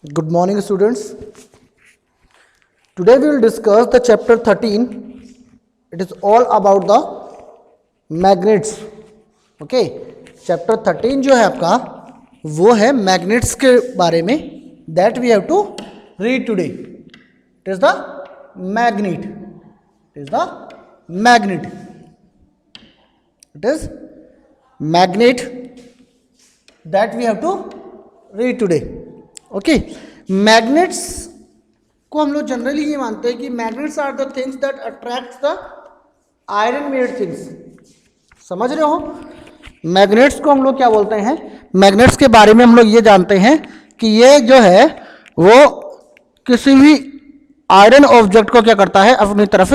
Good morning, students. Today we will discuss the chapter 13. It is all about the magnets. Okay, chapter 13 जो है आपका वो है magnets के बारे में. That we have to read today. It is the magnet. It is the magnet. It is magnet that we have to read today. Okay, magnets को हम लोग जनरली ये मानते हैं कि magnets are the things that attracts the iron made things. समझ रहे हो? मैग्नेट्स को हम लोग क्या बोलते हैं? मैग्नेट्स के बारे में हम लोग ये जानते हैं कि ये जो है वो किसी भी आयरन ऑब्जेक्ट को क्या करता है, अपनी तरफ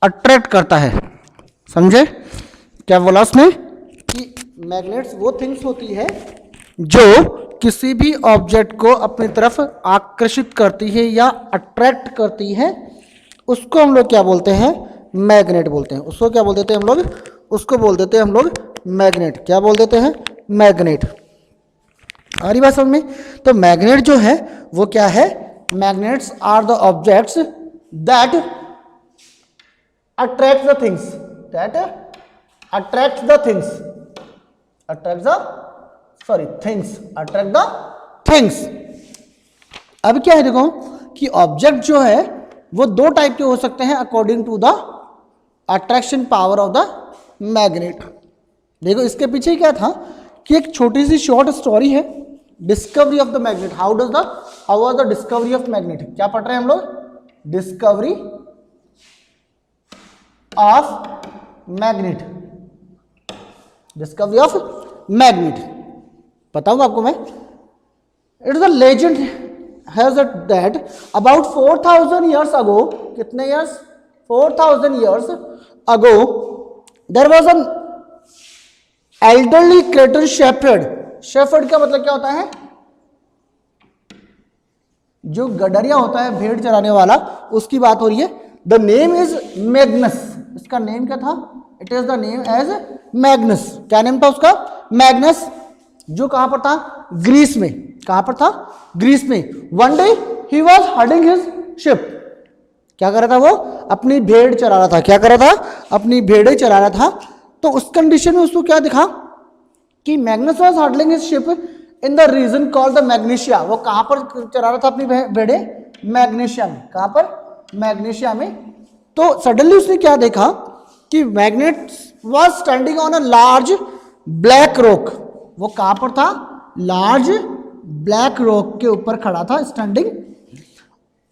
अट्रैक्ट करता है. समझे क्या बोला उसमें? कि मैग्नेट्स वो थिंग्स होती है जो किसी भी ऑब्जेक्ट को अपनी तरफ आकर्षित करती है या अट्रैक्ट करती है, उसको हम लोग क्या बोलते हैं? मैग्नेट बोलते हैं. उसको क्या बोल देते हैं हम लोग? उसको बोल देते हैं हम लोग मैग्नेट. क्या बोल देते हैं? मैग्नेट. आ रही बात समझ में? तो मैग्नेट जो है वो क्या है? Magnets are the objects that attract the things. That attract the things. Attract the things. Attract the things. अब क्या है देखो कि ऑब्जेक्ट जो है वो दो टाइप के हो सकते हैं according to the attraction power of the magnet. देखो इसके पीछे क्या था कि एक छोटी सी शॉर्ट स्टोरी है, discovery of the magnet. How was the discovery of magnet? क्या पढ़ रहे हैं हम लोग? Discovery of magnet. Discovery of magnet बताऊंगा आपको मैं. It is a legend has that about 4000 years ago. कितने years? 4000 years ago there was an elderly Cretan shepherd. Shepherd का मतलब क्या होता है? जो गडरिया होता है, भेड़ चराने वाला, उसकी बात हो रही है. The name is Magnus. इसका नेम क्या था? It is the name as Magnus. क्या नेम था उसका? मैग्नस. जो कहां पर था? ग्रीस में. कहां पर था? ग्रीस में. One day he was herding his ship. क्या कर रहा था वो? अपनी भेड़ चरा रहा था. क्या कर रहा था? अपनी भेड़ें चरा रहा था. तो उस कंडीशन में उसको क्या दिखा कि Magnus was herding his ship in the reason called the magnesia. वो कहां पर चरा रहा था अपनी भेड़ें? मैग्नीशिया में. कहां पर? मैग्नीशिया में. तो सडनली उसने क्या देखा कि magnet was standing on a large black rock. वो कहां पर था? लार्ज ब्लैक रॉक के ऊपर खड़ा था, स्टैंडिंग.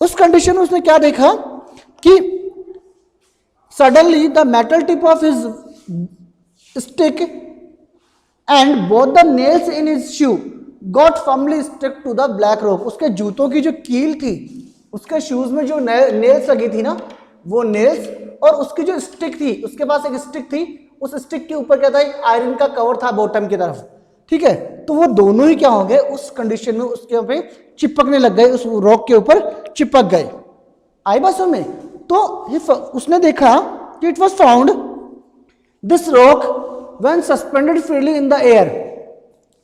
उस कंडीशन में उसने क्या देखा कि suddenly the metal tip of his stick and both the nails in his shoe got firmly stick to the black rock. उसके जूतों की जो कील थी, उसके शूज में जो नेल्स लगी थी ना, वो नेल्स और उसकी जो स्टिक थी, उसके पास एक स्टिक थी, उस स्टिक के ऊपर क्या था? एक आयरन का कवर था बॉटम की तरफ. ठीक है, तो वो दोनों ही क्या हो गए उस कंडीशन में, उसके ऊपर चिपकने लग गए, उस रॉक के ऊपर चिपक गए. आई बात समझ में? तो उसने देखा कि it was found this rock when suspended freely in the air.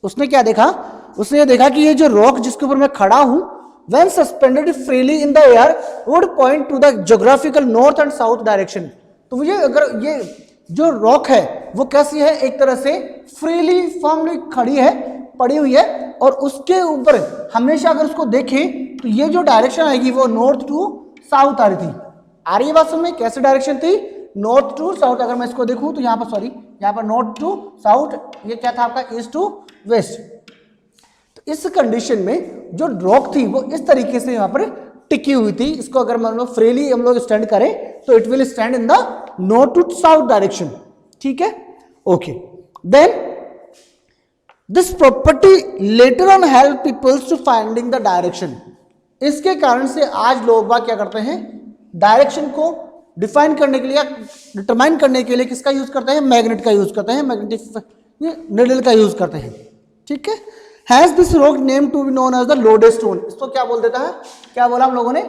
उसने क्या देखा? उसने ये देखा कि ये जो रॉक जिसके ऊपर मैं खड़ा हूं, when suspended freely in the air would point two the geographical north and south direction. तो मुझे अगर ये जो रॉक है वो कैसी है? एक तरह से फ्रीली फॉर्मली खड़ी है, पड़ी हुई है, और उसके ऊपर हमेशा अगर उसको देखें तो ये जो डायरेक्शन आएगी वो नॉर्थ टू साउथ आ रही थी. आ रही है बात समझ में? कैसे डायरेक्शन थी? North to south. अगर मैं इसको देखूं तो यहाँ पर यहाँ पर नॉर्थ टू साउथ, ये क्या था आपका? East to west. तो इस कंडीशन में जो रॉक थी वो इस तरीके से यहाँ पर टिकी हुई थी. इसको अगर हम लोग फ्रीली हम लोग स्टैंड करें तो it will stand in the north to south direction. ठीक है, okay. Then this property later on help peoples to finding the direction. इसके कारण से आज लोग बात क्या करते हैं? डायरेक्शन को डिफाइन करने के लिए, डिटरमाइन करने के लिए किसका यूज करते हैं? मैग्नेट का यूज करते हैं, मैग्नेटिक नीडल का यूज करते हैं. ठीक है. Has this rock name to be known as the lodestone. इसको क्या बोल देता है? क्या बोला हम लोगों ने?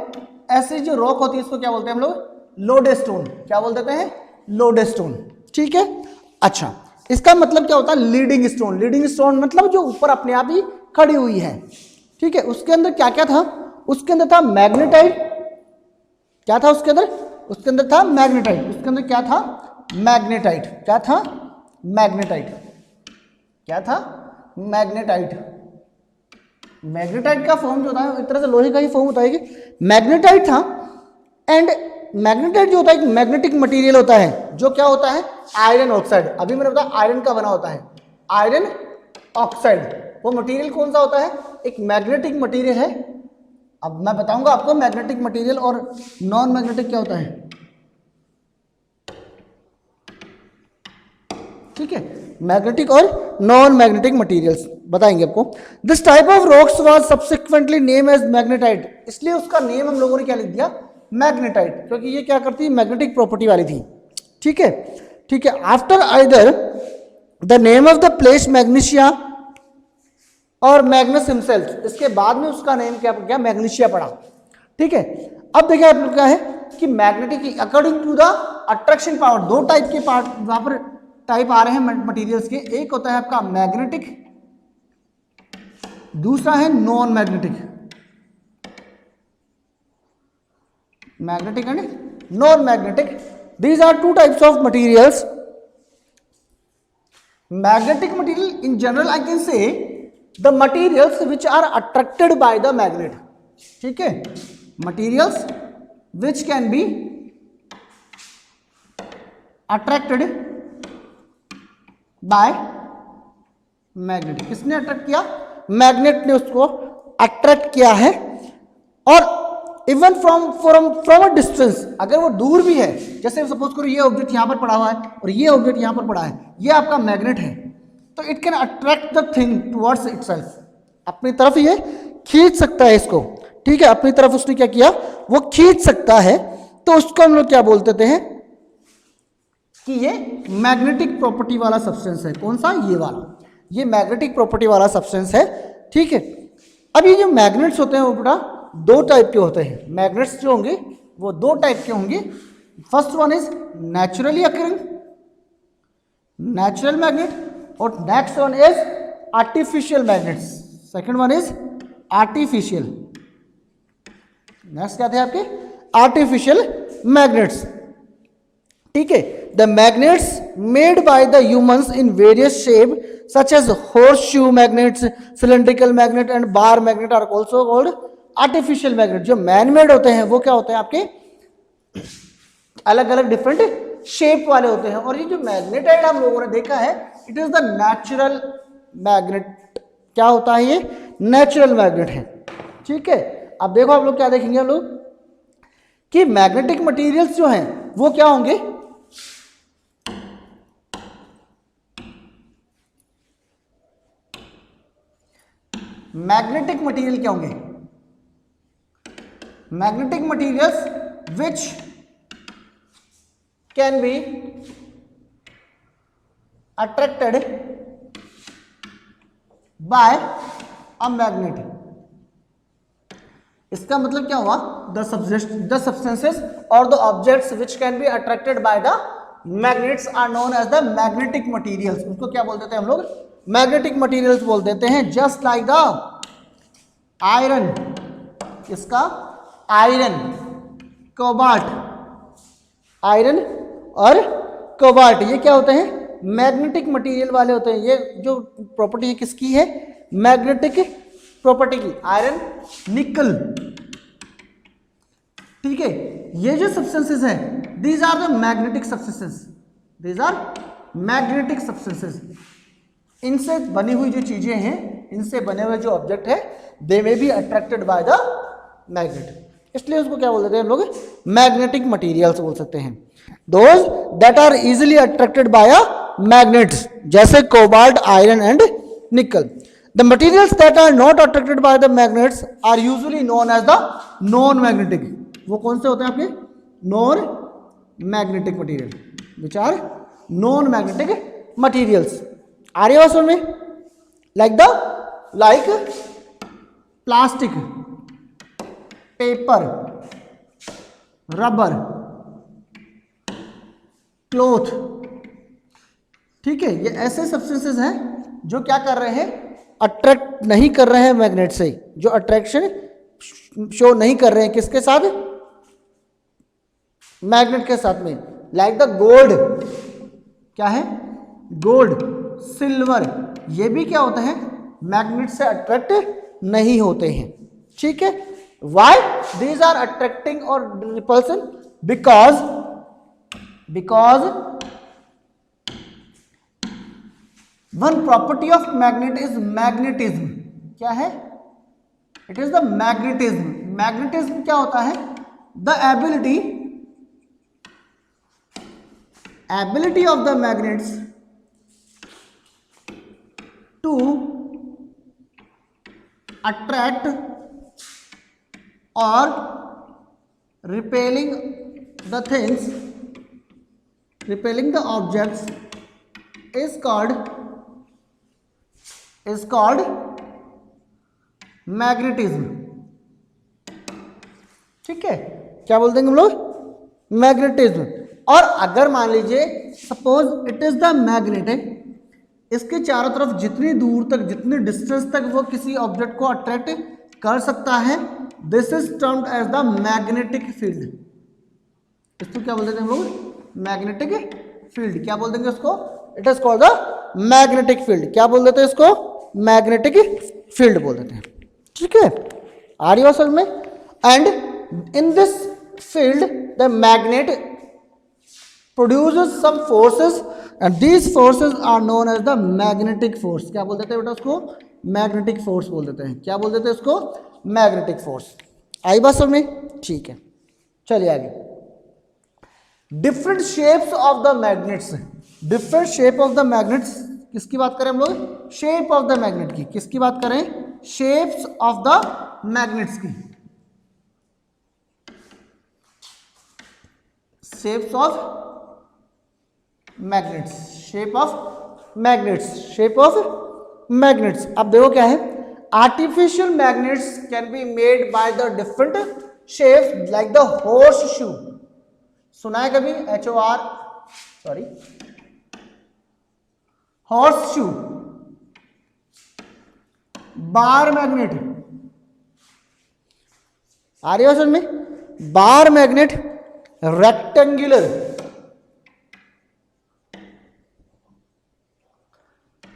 ऐसी जो रॉक होती है इसको क्या बोलते हैं हम लोग? लोडेस्टोन. क्या बोल देते हैं? लोडेस्टोन. ठीक है. अच्छा, इसका मतलब क्या होता है? Leading stone. लीडिंग स्टोन मतलब जो ऊपर अपने आप ही खड़ी हुई है. ठीक है, उसके अंदर क्या क्या था, उसके अंदर था मैग्नेटाइट, क्या था उसके अंदर, उसके अंदर था मैग्नेटाइट, उसके अंदर क्या था, मैग्नेटाइट, क्या था, मैग्नेटाइट, क्या था, मैग्नेटाइट। मैग्नेटाइट का फॉर्म जो होता है एक तरह से लोहे का ही फॉर्म होता है कि मैग्नेटाइट था। एंड मैग्नेटाइट जो होता है एक मैग्नेटिक मटेरियल होता है, जो क्या होता है, आयरन ऑक्साइड। अभी मैंने बताया आयरन का बना होता है, आयरन ऑक्साइड। वो मटेरियल कौन सा होता है, एक मैग्नेटिक मटेरियल है। अब मैं बताऊंगा आपको मैग्नेटिक मटेरियल और नॉन मैग्नेटिक क्या होता है, ठीक है, मैग्नेटिक और नॉन मैग्नेटिक मटेरियल्स बताएंगे आपको। This type of rocks was subsequently name as magnetite, इसलिए उसका नेम हम लोगों ने क्या लिख दिया, मैग्नेटाइट, क्योंकि ये क्या करती है, मैग्नेटिक प्रॉपर्टी वाली थी। ठीक है, ठीक है। After either the name of the place magnesia और मैग्नस हिमसेल्फ, इसके बाद में उसका नेम क्या गया, मैग्नीशिया पड़ा। ठीक है, अब देखिए आप लोग क्या है कि magnetic according to the attraction power, दो टाइप के पार्ट वहां पर टाइप आ रहे हैं मटेरियल्स के, एक होता है आपका मैग्नेटिक, दूसरा है non magnetic, magnetic and non magnetic. These are two types of materials. Magnetic material in general I can say the materials which are attracted by the magnet, ठीक है, materials which can be attracted by magnet. किसने attract किया, magnet ने उसको attract किया है। और even from a distance, अगर वो दूर भी है, जैसे सपोज करो ये ऑब्जेक्ट यहां पर पड़ा हुआ है और ये ऑब्जेक्ट यहां पर पड़ा है, ये आपका मैग्नेट है, तो it can attract the thing towards itself, अपनी तरफ ये खींच सकता है इसको। ठीक है, अपनी तरफ उसने क्या किया, वो खींच सकता है, तो उसको हम लोग क्या बोलते हैं कि ये मैग्नेटिक प्रॉपर्टी वाला सब्सटेंस है। कौन सा, ये वाला, ये मैग्नेटिक प्रॉपर्टी वाला सब्सटेंस है। ठीक है, अब ये जो मैग्नेट्स होते हैं वो बेटा दो टाइप के होते हैं। मैग्नेट्स जो होंगे वो दो टाइप के होंगे। First one is naturally occurring, natural magnet, और next one is artificial magnets, second one is artificial. Next क्या थे आपके, आर्टिफिशियल मैग्नेट्स। ठीक है, the magnets made by the humans in various shape such as horseshoe magnets, cylindrical magnet and bar magnet are also called artificial magnet. जो man made होते हैं वो क्या होते हैं आपके, अलग अलग डिफरेंट शेप वाले होते हैं। और ये जो मैग्नेटाइट हम लोगों ने देखा है, it is the natural magnet. क्या होता है, ये नेचुरल मैग्नेट है। ठीक है, अब देखो आप लोग क्या देखेंगे, हम लोग कि मैग्नेटिक मटेरियल्स जो हैं वो क्या होंगे, मैग्नेटिक मटेरियल क्या होंगे, magnetic materials which can be attracted by a magnet. इसका मतलब क्या हुआ, द सब्सटेंसेस और the objects which can be attracted by the magnets are known as the magnetic materials. उनको क्या बोल देते हैं हम लोग, मैग्नेटिक मटेरियल्स बोल देते हैं। जस्ट लाइक द आयरन, इसका आयरन, कोबाल्ट, आयरन और कोबाल्ट, ये क्या होते हैं, मैग्नेटिक मटेरियल वाले होते हैं। ये जो प्रॉपर्टी है किसकी है, मैग्नेटिक प्रॉपर्टी की, आयरन, निकल। ठीक है, ये जो सब्सटेंसेस हैं, these are the magnetic substances, these are magnetic substances. इनसे बनी हुई जो चीजें हैं, इनसे बने हुए जो ऑब्जेक्ट है, they may be attracted by the magnet, इसलिए उसको क्या बोल देते हैं हम लोग, मैग्नेटिक मटेरियल्स बोल सकते हैं। Those that are easily attracted by a magnets, जैसे cobalt, iron and nickel. The materials that are not attracted by the magnets are usually known as the non magnetic. वो कौन से होते हैं आपके, non magnetic material, which are non magnetic materials. आ रही है बात समझ में, like plastic, paper, rubber, cloth. ठीक है, ये ऐसे सब्सटेंसेस हैं जो क्या कर रहे हैं, अट्रैक्ट नहीं कर रहे हैं मैग्नेट से, जो अट्रैक्शन शो नहीं कर रहे हैं किसके साथ, मैग्नेट के साथ में, लाइक द गोल्ड, क्या है, गोल्ड, सिल्वर, ये भी क्या होते हैं, मैग्नेट से अट्रैक्ट नहीं होते हैं। ठीक है, वाई दीज आर अट्रैक्टिंग और repulsion, because one property of magnet is magnetism, क्या है, it is the magnetism. Magnetism क्या होता है, the ability of the magnets to attract और repelling the things, repelling the objects is called magnetism। ठीक है, क्या बोलते हैं हम लोग, मैग्नेटिज्म। और अगर मान लीजिए suppose it is the magnet है, इसके चारों तरफ जितनी दूर तक, जितनी डिस्टेंस तक वो किसी ऑब्जेक्ट को अट्रैक्ट कर सकता है, this is termed as the magnetic field. इसको क्या बोलते हैं हम लोग, मैग्नेटिक फील्ड। क्या बोल देंगे उसको, it is called the magnetic field. क्या बोल देते हैं इसको, मैग्नेटिक फील्ड बोल देते हैं। ठीक है, आ रही बात समझ में। And in this field the magnet produces some forces and these forces are known as the magnetic force। क्या बोल देते हैं बेटा उसको, मैग्नेटिक फोर्स बोल देते हैं। क्या बोल देते हैं उसको, मैग्नेटिक फोर्स। आई बात समझ में, ठीक है, चलिए आगे। Different shapes of the magnets, different shape of the magnets, किसकी बात करें हम लोग, शेप ऑफ द मैग्नेट की, किसकी बात करें, शेप्स ऑफ द मैग्नेट्स की, shapes of magnets, shape of magnets, shape of magnets. अब देखो क्या है, artificial magnets can be made by the different shapes like the horseshoe. सुना है कभी, HOR, sorry, horseshoe, bar magnet, आ रही है समझ में, बार मैग्नेट, रेक्टेंगुलर,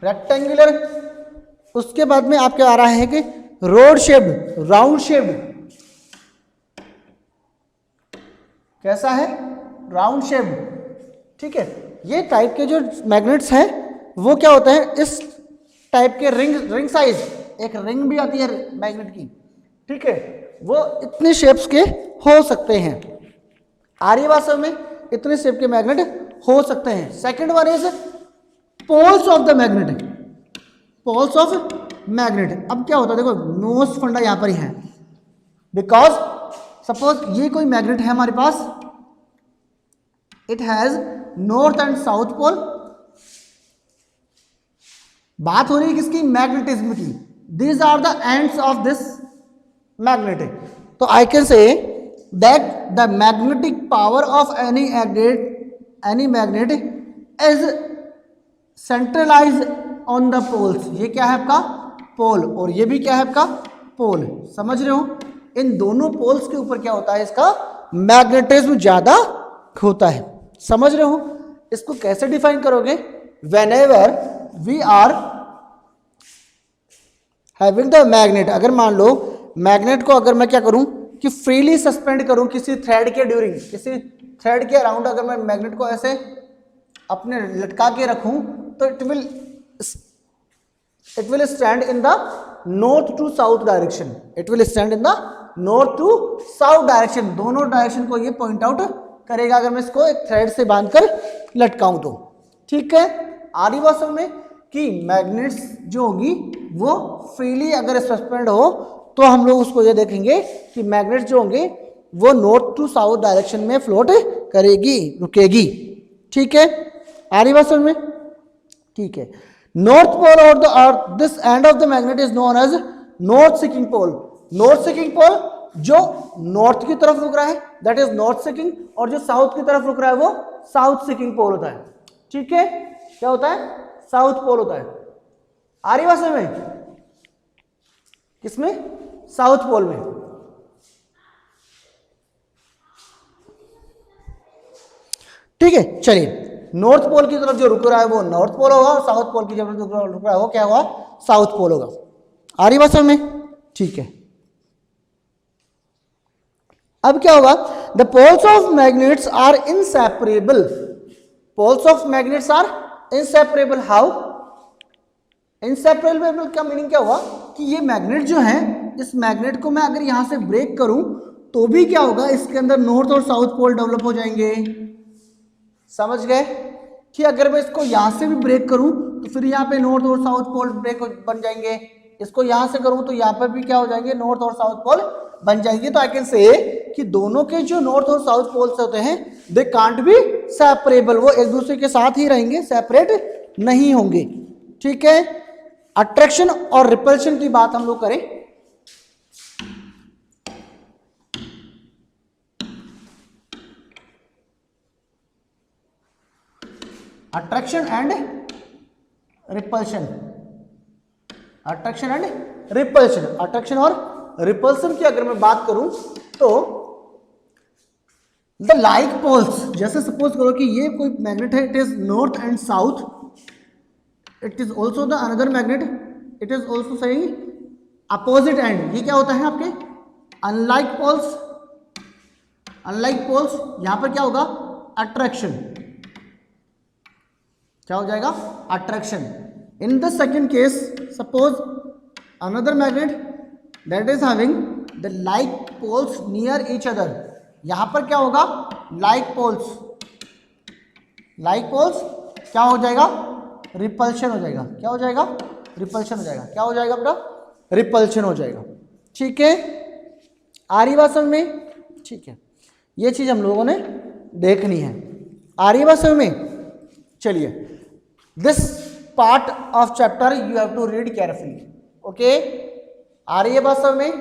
रेक्टेंगुलर, उसके बाद में आपके आ रहा है कि रोड शेप्ड, राउंड शेप्ड, कैसा है, राउंड शेप्ड। ठीक है, ये टाइप के जो मैग्नेट्स हैं वो क्या होते हैं, इस टाइप के रिंग साइज, एक रिंग भी आती है मैग्नेट की, ठीक है, वो इतने शेप्स के हो सकते हैं। आ रही बात समझ में, इतने शेप के मैग्नेट हो सकते हैं। Second one is poles of the magnet, poles of magnet. अब क्या होता है, देखो मोस्ट फंडा यहां पर ही है, बिकॉज सपोज ये कोई मैग्नेट है हमारे पास, it has north and south pole. बात हो रही है किसकी, मैग्नेटिज्म की। These are the ends of this magnet. तो I can say that the magnetic power of any magnet is centralise on the poles. ये क्या है आपका पोल, और ये भी क्या है आपका पोल। समझ रहे हो, इन दोनों पोल्स के ऊपर क्या होता है, इसका मैग्नेटिज्म ज्यादा होता है। समझ रहे हो, इसको कैसे डिफाइन करोगे, whenever we are having the magnet. अगर मान लो मैग्नेट को अगर मैं क्या करूं कि फ्रीली सस्पेंड करूं किसी थ्रेड के ड्यूरिंग, किसी थ्रेड के अराउंड अगर मैं मैग्नेट को ऐसे अपने लटका के रखूं, तो it will stand in the north to south direction. It will stand in the north to south direction, दोनों डायरेक्शन को ये पॉइंट आउट करेगा अगर मैं इसको एक थ्रेड से बांधकर लटकाऊं तो। ठीक है, आ रही बात समझ में कि मैग्नेट्स जो होगी वो फ्रीली अगर सस्पेंड हो तो हम लोग उसको ये देखेंगे कि मैग्नेट्स जो होंगे वो नॉर्थ टू साउथ डायरेक्शन में फ्लोट करेगी, रुकेगी। ठीक है, आ रही बात समझ में, ठीक है। नॉर्थ पोल और the earth, this end of the magnet is known as north seeking pole. North seeking pole जो नॉर्थ की तरफ रुक रहा है दैट इज नॉर्थ सीकिंग, और जो साउथ की तरफ रुक रहा है वो साउथ सीकिंग पोल होता है। ठीक है, क्या होता है, साउथ पोल होता है। आ रही बात समझ में, किसमें? साउथ पोल में। ठीक है, चलिए नॉर्थ पोल की तरफ जो रुक रहा है वो नॉर्थ पोल होगा, और साउथ पोल की तरफ जो रुक रहा है वो क्या होगा? साउथ पोल होगा। आ रही बात समझ में? ठीक है, अब क्या होगा? The poles of magnets are inseparable. Poles of magnets are inseparable. How? Inseparable का मीनिंग क्या हुआ कि ये मैग्नेट जो है, इस मैग्नेट को मैं अगर यहां से ब्रेक करूं तो भी क्या होगा? इसके अंदर नॉर्थ और साउथ पोल डेवलप हो जाएंगे। समझ गए? कि अगर मैं इसको यहां से भी ब्रेक करूं तो फिर यहाँ पे नॉर्थ और साउथ पोल ब्रेक बन जाएंगे। इसको यहां से करूं तो यहाँ पर भी क्या हो जाएंगे? नॉर्थ और साउथ पोल बन जाएंगे। तो आई कैन से कि दोनों के जो नॉर्थ और साउथ पोल्स होते हैं दे कांट बी सेपरेबल, वो एक दूसरे के साथ ही रहेंगे, सेपरेट नहीं होंगे। ठीक है, अट्रैक्शन और रिपल्शन की बात हम लोग करें, attraction and repulsion, attraction and repulsion, attraction और रिपल्सन की अगर मैं बात करूं तो द लाइक पोल्स, जैसे सपोज करो कि ये कोई मैग्नेट है, it is north and south, it is also the another magnet, it is also saying opposite and. ये क्या होता है आपके अनलाइक पोल्स, अनलाइक पोल्स। यहां पर क्या होगा? अट्रैक्शन, क्या हो जाएगा? Attraction. In the second case suppose another magnet that is having the like poles near each other, यहां पर क्या होगा? लाइक पोल्स, लाइक पोल्स क्या हो जाएगा? रिपल्शन हो जाएगा। क्या हो जाएगा? रिपल्शन हो जाएगा। क्या हो जाएगा बेटा? रिपल्शन हो जाएगा। ठीक है, आ रही बात समझ में? ठीक है, ये चीज हम लोगों ने देखनी है। आ रही बात समझ में? चलिए, this part of chapter you have to read carefully. Okay, आ रही है बात समझ में?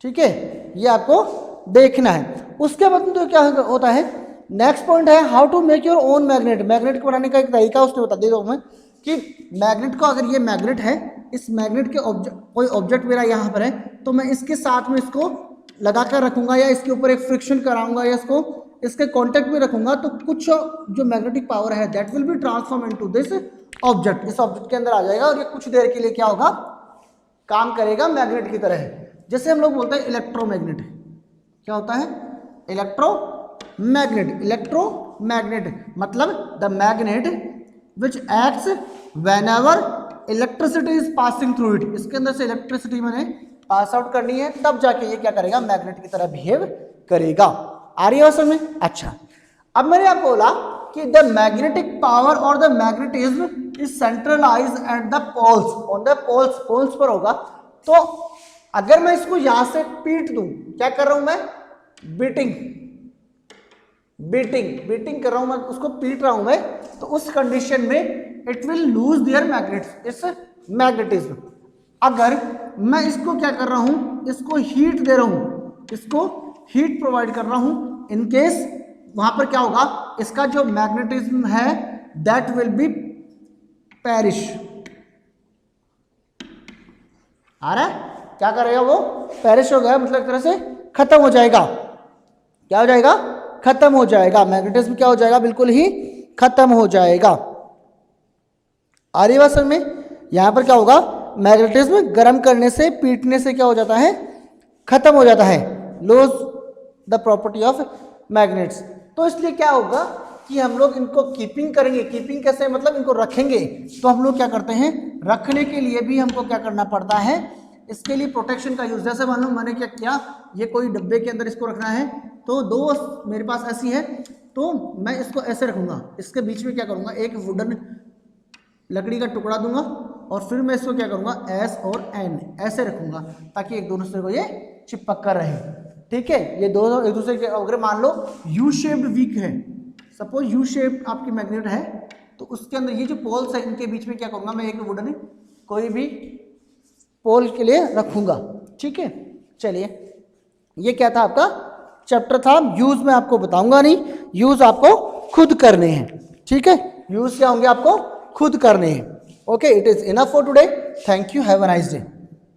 ठीक है, ये आपको देखना है। उसके बाद तो क्या होता है? नेक्स्ट पॉइंट है how to make your own magnet. Magnet को बनाने का एक तरीका उसने बता दे दो मैं कि मैग्नेट को, अगर ये मैग्नेट है, इस मैग्नेट के कोई ऑब्जेक्ट मेरा यहाँ पर है तो मैं इसके साथ में इसको लगा कर रखूंगा या इसके ऊपर एक फ्रिक्शन कराऊंगा या इसको इसके कांटेक्ट में रखूंगा तो कुछ जो मैग्नेटिक पावर है that will be transform into this object, इस ऑब्जेक्ट के अंदर आ जाएगा और ये कुछ देर के लिए क्या होगा? काम करेगा मैग्नेट की तरह। जैसे हम लोग बोलते हैं इलेक्ट्रोमैग्नेट, क्या होता है? इलेक्ट्रोमैग्नेट। इलेक्ट्रोमैग्नेट मतलब the magnet which acts whenever electricity is passing through it. इसके अंदर से इलेक्ट्रिसिटी मैंने पास आउट करनी है तब जाके ये क्या करेगा? मैग्नेट की तरह बिहेव करेगा। आ रही है समझ में? अच्छा, अब मैंने आपको बोला कि द मैग्नेटिक पावर और the magnetism is centralise at the poles, on the poles, poles पर होगा। तो अगर मैं इसको यहां से पीट दूं, क्या कर रहा हूं मैं? बीटिंग, बीटिंग कर रहा हूं मैं, उसको पीट रहा हूं मैं, तो उस कंडीशन में it will lose their magnets, इस मैग्नेटिज्म। अगर मैं इसको क्या कर रहा हूं? इसको हीट दे रहा हूं, इसको हीट प्रोवाइड कर रहा हूं, इन केस वहां पर क्या होगा? इसका जो मैग्नेटिज्म है दैट विल बी पेरिश। आ रहा है? क्या करेगा वो? पेरिश हो गया, मतलब एक तरह से खत्म हो जाएगा। क्या हो जाएगा? खत्म हो जाएगा। मैग्नेटिज्म क्या हो जाएगा? बिल्कुल ही खत्म हो जाएगा। आ रही बात समझ में? यहां पर क्या होगा? मैग्नेटिज्म गर्म करने से, पीटने से क्या हो जाता है? खत्म हो जाता है, lose the property of magnets. तो इसलिए क्या होगा कि हम लोग इनको कीपिंग करेंगे। कीपिंग कैसे? मतलब इनको रखेंगे। तो हम लोग क्या करते हैं? रखने के लिए भी हमको क्या करना पड़ता है? इसके लिए प्रोटेक्शन का यूज। जैसे मान लो मैंने क्या किया, ये कोई डब्बे के अंदर इसको रखना है, तो दो मेरे पास ऐसी है, तो मैं इसको ऐसे रखूंगा, इसके बीच में क्या करूंगा? एक वुडन लकड़ी का टुकड़ा दूंगा और फिर मैं इसको क्या करूंगा? एस और एन ऐसे रखूंगा ताकि एक दूसरे को ये चिपक कर रहे। ठीक है, ये दोनों एक दूसरे के, अगर मान लो यू शेप्ड वीक है, सपोज यू शेप आपकी मैग्नेट है, तो उसके अंदर ये जो पोल्स है इनके बीच में क्या करूंगा? मैं एक वुडन कोई भी पोल के लिए रखूंगा। ठीक है, चलिए, ये क्या था? आपका चैप्टर था। यूज मैं आपको बताऊंगा नहीं, यूज आपको खुद करने हैं। ठीक है, यूज क्या होंगे? आपको खुद करने हैं। Okay, it is enough for today. Thank you, have a nice day.